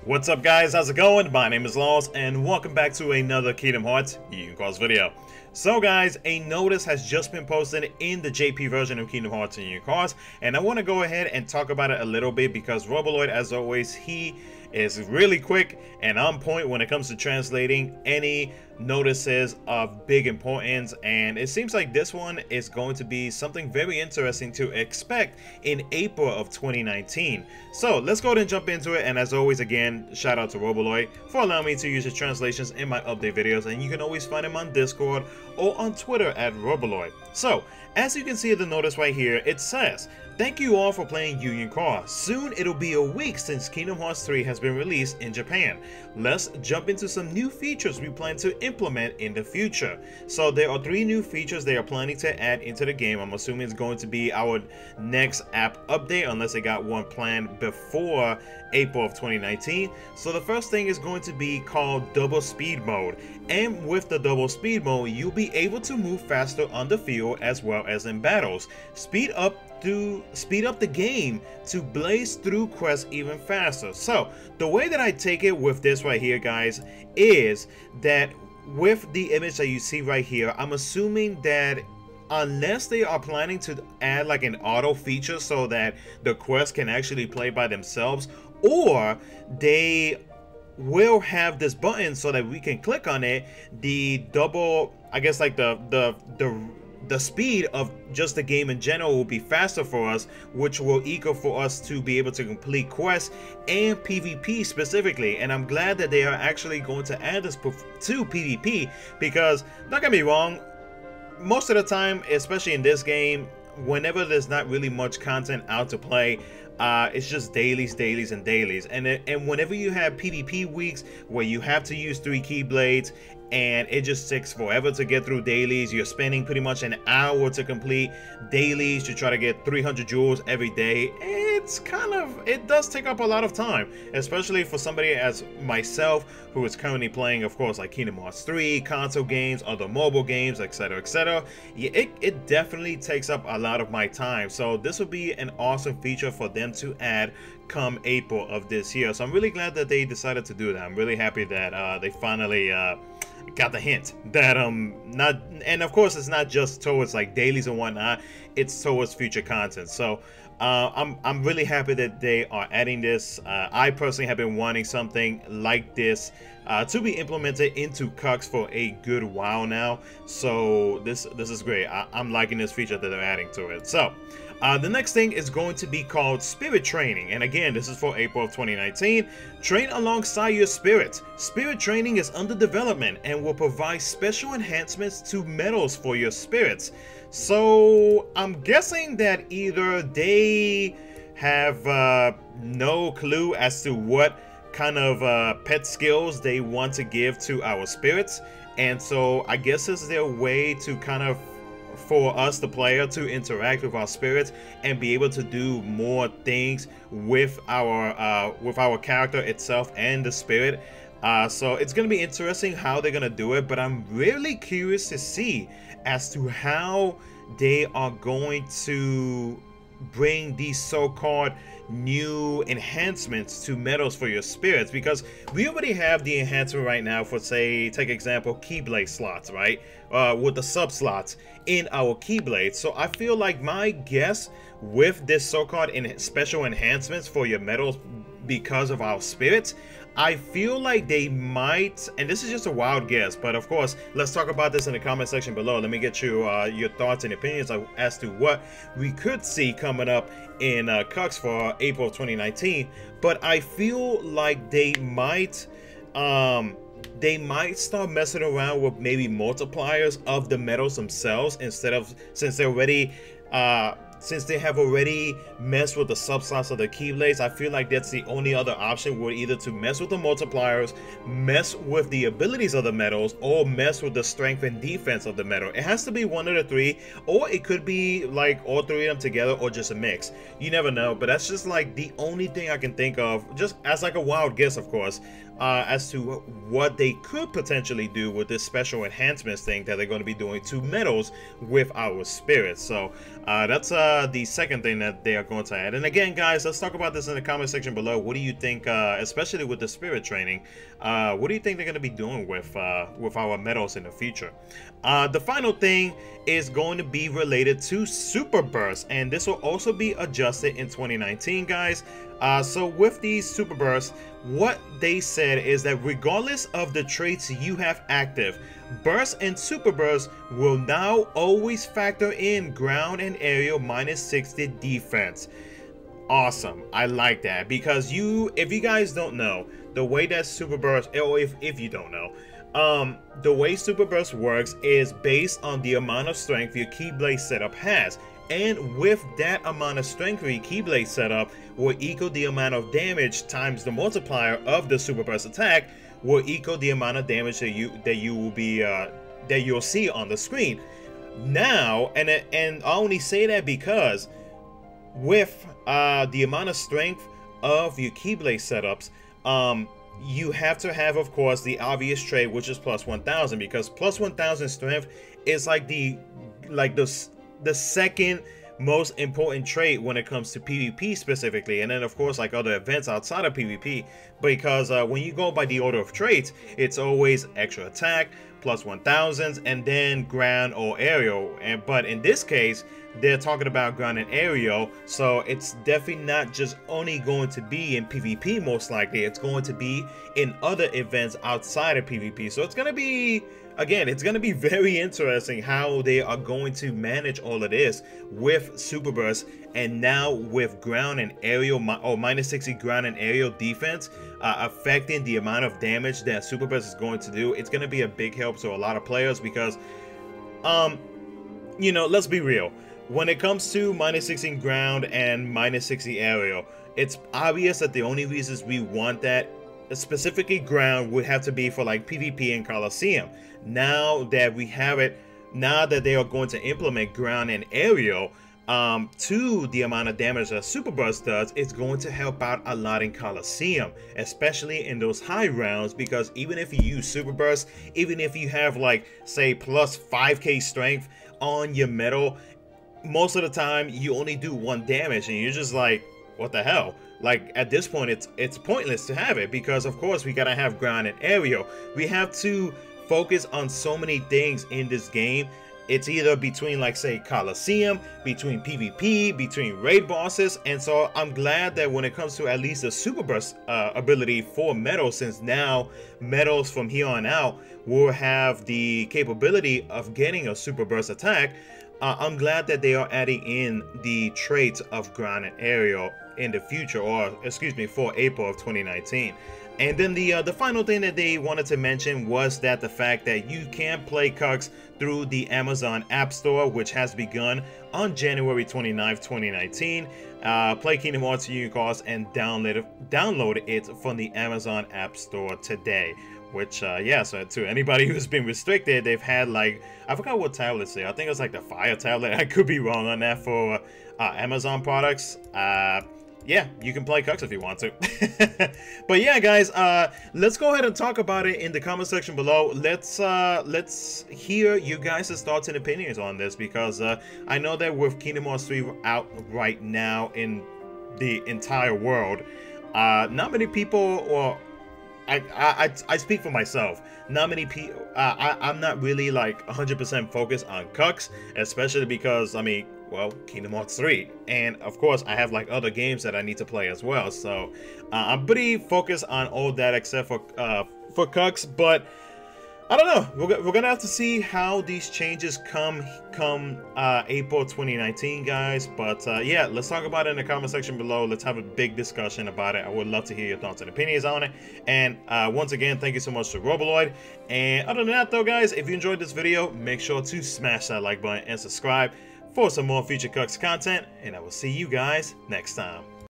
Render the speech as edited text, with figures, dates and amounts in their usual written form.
What's up guys, how's it going? My name is Lost and welcome back to another Kingdom Hearts Union Cross video. So guys, a notice has just been posted in the JP version of Kingdom Hearts Union Cross, and I want to go ahead and talk about it a little bit because Roboloid, as always, he is really quick and on point when it comes to translating any notices of big importance, and it seems like this one is going to be something very interesting to expect in April of 2019. So let's go ahead and jump into it, and as always, again, shout out to Roboloid for allowing me to use his translations in my update videos, and you can always find him on Discord or on Twitter at Roboloid. So as you can see in the notice right here, it says, "Thank you all for playing Union Cross. Soon it'll be a week since Kingdom Hearts 3 has been released in Japan. Let's jump into some new features we plan to implement in the future." So there are 3 new features they are planning to add into the game. I'm assuming it's going to be our next app update, unless they got one planned before April of 2019. So the first thing is going to be called double speed mode. And with the double speed mode, you'll be able to move faster on the field as well as in battles. Speed up the game to blaze through quests even faster. So the way that I take it with this right here, guys, is that with the image that you see right here, I'm assuming that unless they are planning to add like an auto feature so that the quests can actually play by themselves, or they will have this button so that we can click on it, the double, I guess, like the speed of just the game in general will be faster for us, which will equal for us to be able to complete quests and PvP specifically. And I'm glad that they are actually going to add this to PvP, because don't get me wrong, most of the time, especially in this game, whenever there's not really much content out to play, it's just dailies and dailies, and whenever you have PvP weeks where you have to use 3 Keyblades and it just takes forever to get through dailies, you're spending pretty much an hour to complete dailies to try to get 300 jewels every day. It does take up a lot of time, especially for somebody as myself who is currently playing, of course, like Kingdom Hearts 3, console games, other mobile games, etc, etc. Yeah, it definitely takes up a lot of my time. So this would be an awesome feature for them to add come April of this year. So I'm really glad that they decided to do that. I'm really happy that they finally got the hint that not, and of course it's not just towards like dailies and whatnot, it's towards future content. So I'm really happy that they are adding this. I personally have been wanting something like this to be implemented into KHUx for a good while now. So this is great. I'm liking this feature that they're adding to it. So the next thing is going to be called Spirit Training, and again, this is for April of 2019. Train alongside your spirits. Spirit Training is under development and will provide special enhancements to medals for your spirits. So I'm guessing that either they have no clue as to what kind of pet skills they want to give to our spirits, and so I guess this is their way to kind of, for us, the player, to interact with our spirits and be able to do more things with our character itself and the spirit. So it's going to be interesting how they're going to do it, but I'm really curious to see as to how they are going to bring these so-called new enhancements to medals for your spirits, because we already have the enhancement right now for, say, take example, Keyblade slots, right, with the sub slots in our Keyblades. So I feel like my guess with this so-called special enhancements for your medals because of our spirits, I feel like they might, and this is just a wild guess, but of course, let's talk about this in the comment section below. Let me get you your thoughts and opinions as to what we could see coming up in KHUx for April 2019. But I feel like they might start messing around with maybe multipliers of the medals themselves, instead of, since they have already messed with the subslots of the Keyblades. I feel like that's the only other option, would either to mess with the multipliers, mess with the abilities of the medals, or mess with the strength and defense of the medal. It has to be one of the 3, or it could be like all 3 of them together, or just a mix. You never know, but that's just like the only thing I can think of, just as like a wild guess, of course, as to what they could potentially do with this special enhancements thing that they're going to be doing to medals with our spirits. So that's the second thing that they are going to add. And again, guys, let's talk about this in the comment section below. What do you think, especially with the spirit training? What do you think they're going to be doing with our medals in the future? The final thing is going to be related to super bursts, and this will also be adjusted in 2019, guys. So with these super bursts, what they said is that regardless of the traits you have active, bursts and super bursts will now always factor in ground and aerial -60 defense. Awesome. I like that, because if you guys don't know, the way that super burst, or if you don't know, the way super burst works is based on the amount of strength your Keyblade setup has. And with that amount of strength for your Keyblade setup will equal the amount of damage times the multiplier of the super burst attack will equal the amount of damage that you'll see on the screen. Now, and I only say that because with the amount of strength of your Keyblade setups, you have to have, of course, the obvious trait, which is +1000, because +1000 strength is like the second most important trait when it comes to PvP specifically, and then of course like other events outside of PvP, because when you go by the order of traits, it's always extra attack, +1000s, and then ground or aerial. But in this case, they're talking about ground and aerial, so it's definitely not just only going to be in PvP. Most likely it's going to be in other events outside of PvP. So it's going to be, again, it's going to be very interesting how they are going to manage all of this with super burst, and now with ground and aerial, or -60 ground and aerial defense, affecting the amount of damage that super burst is going to do. It's going to be a big help to a lot of players, because you know, let's be real, when it comes to -60 ground and -60 aerial, it's obvious that the only reasons we want that, specifically ground, would have to be for like PvP and Coliseum. Now that we have it, now that they are going to implement ground and aerial to the amount of damage that super burst does, it's going to help out a lot in Coliseum, especially in those high rounds, because even if you use super burst, even if you have like say +5k strength on your medal, most of the time you only do 1 damage, and you're just like, what the hell? Like, at this point it's pointless to have it, because of course we gotta have ground and aerial. We have to focus on so many things in this game. It's either between, like, say, Coliseum, between PvP, between raid bosses, and so I'm glad that when it comes to at least the super burst ability for medals, since now medals from here on out will have the capability of getting a super burst attack, I'm glad that they are adding in the traits of ground and aerial in the future, or excuse me, for April of 2019. And then the final thing that they wanted to mention was that the fact that you can play KHUx through the Amazon App Store, which has begun on January 29th, 2019. Play Kingdom Hearts Union Cards and download it from the Amazon App Store today. Which, yeah, so to anybody who's been restricted, they've had, like, I forgot what tablets they are. I think it's like the Fire tablet. I could be wrong on that for Amazon products. Yeah, you can play KHUx if you want to. But yeah, guys, let's go ahead and talk about it in the comment section below. Let's hear you guys' thoughts and opinions on this, because I know that with Kingdom Hearts 3 out right now in the entire world, not many people, or I speak for myself, not many people, I'm not really like 100% focused on KHUx, especially because, I mean, well, Kingdom Hearts 3, and of course I have like other games that I need to play as well, so I'm pretty focused on all that except for KHUx. But I don't know, we're gonna have to see how these changes come April 2019, guys. But yeah, let's talk about it in the comment section below. Let's have a big discussion about it. I would love to hear your thoughts and opinions on it. And once again, thank you so much to Roboloid. And other than that though, guys, if you enjoyed this video, make sure to smash that like button and subscribe for some more future KHUx content, and I will see you guys next time.